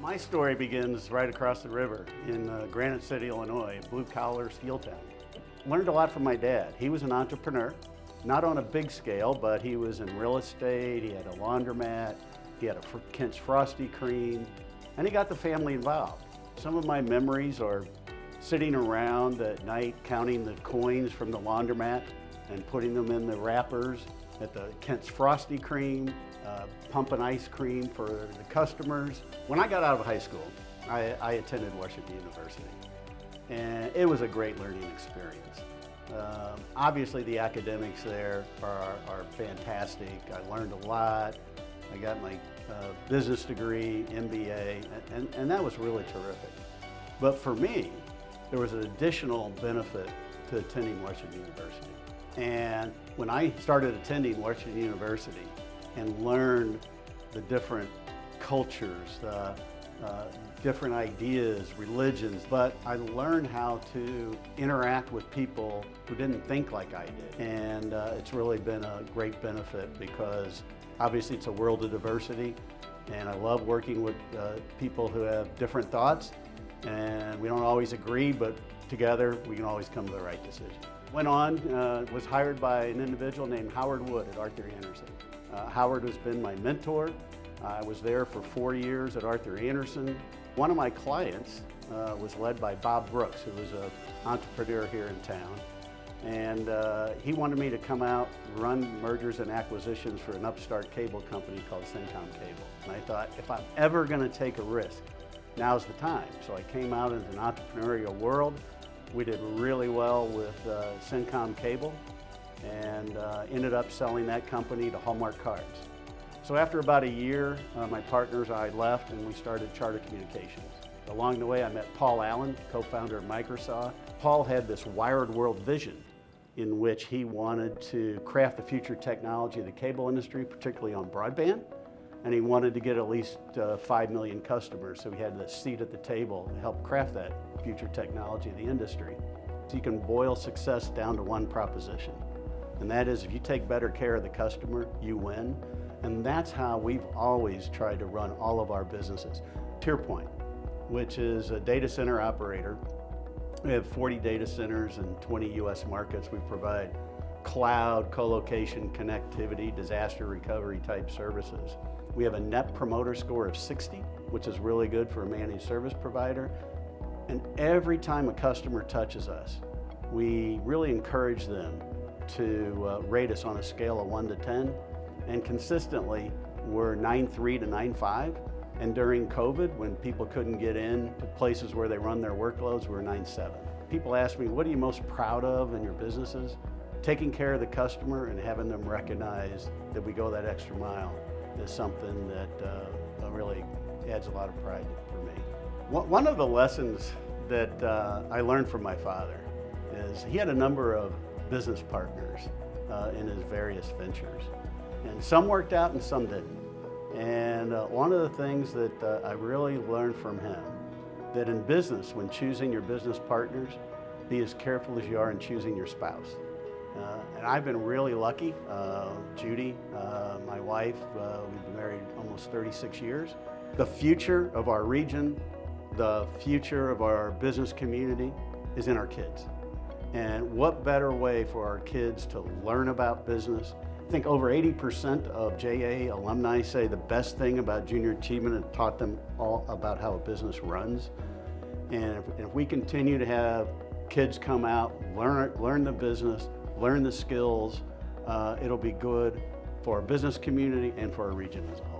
My story begins right across the river in Granite City, Illinois, blue-collar steel town. Learned a lot from my dad. He was an entrepreneur, not on a big scale, but he was in real estate, he had a laundromat, he had a Kent's Frosty Cream, and he got the family involved. Some of my memories are sitting around at night counting the coins from the laundromat and putting them in the wrappers at the Kent's Frosty Cream, pumping ice cream for the customers. When I got out of high school, I attended Washington University, and it was a great learning experience. Obviously the academics there are fantastic. I learned a lot. I got my business degree, MBA, and that was really terrific. But for me, there was an additional benefit to attending Washington University. And when I started attending Washington University and learned the different cultures, different ideas, religions, but I learned how to interact with people who didn't think like I did. And it's really been a great benefit because obviously it's a world of diversity, and I love working with people who have different thoughts, and we don't always agree, but together we can always come to the right decision. Went on, was hired by an individual named Howard Wood at Arthur Andersen. Howard has been my mentor. I was there for 4 years at Arthur Andersen. One of my clients was led by Bob Brooks, who was an entrepreneur here in town. And he wanted me to come out, run mergers and acquisitions for an upstart cable company called Cequel Cable. And I thought, if I'm ever going to take a risk, now's the time. So I came out into an entrepreneurial world. We did really well with Cequel Cable and ended up selling that company to Hallmark Cards. So after about a year, my partners and I left and we started Charter Communications. Along the way, I met Paul Allen, co-founder of Microsoft. Paul had this wired world vision in which he wanted to craft the future technology of the cable industry, particularly on broadband. And he wanted to get at least 5 million customers, so he had the seat at the table to help craft that future technology of the industry. So you can boil success down to one proposition, and that is if you take better care of the customer, you win. And that's how we've always tried to run all of our businesses. TierPoint, which is a data center operator. We have 40 data centers in 20 US markets. We provide cloud, co-location, connectivity, disaster recovery type services. We have a net promoter score of 60, which is really good for a managed service provider. And every time a customer touches us, we really encourage them to rate us on a scale of 1 to 10. And consistently, we're 9.3 to 9.5. And during COVID, when people couldn't get in to places where they run their workloads, we're 9.7. People ask me, what are you most proud of in your businesses? Taking care of the customer and having them recognize that we go that extra mile is something that really adds a lot of pride for me. One of the lessons that I learned from my father is he had a number of business partners in his various ventures. And some worked out and some didn't. And one of the things that I really learned from him, that in business, when choosing your business partners, be as careful as you are in choosing your spouse. And I've been really lucky. Judy, my wife, we've been married almost 36 years. The future of our region, the future of our business community is in our kids. And what better way for our kids to learn about business? I think over 80% of JA alumni say the best thing about junior achievement it taught them all about how a business runs. And if we continue to have kids come out, learn the business, learn the skills, it'll be good for our business community and for our region as a whole.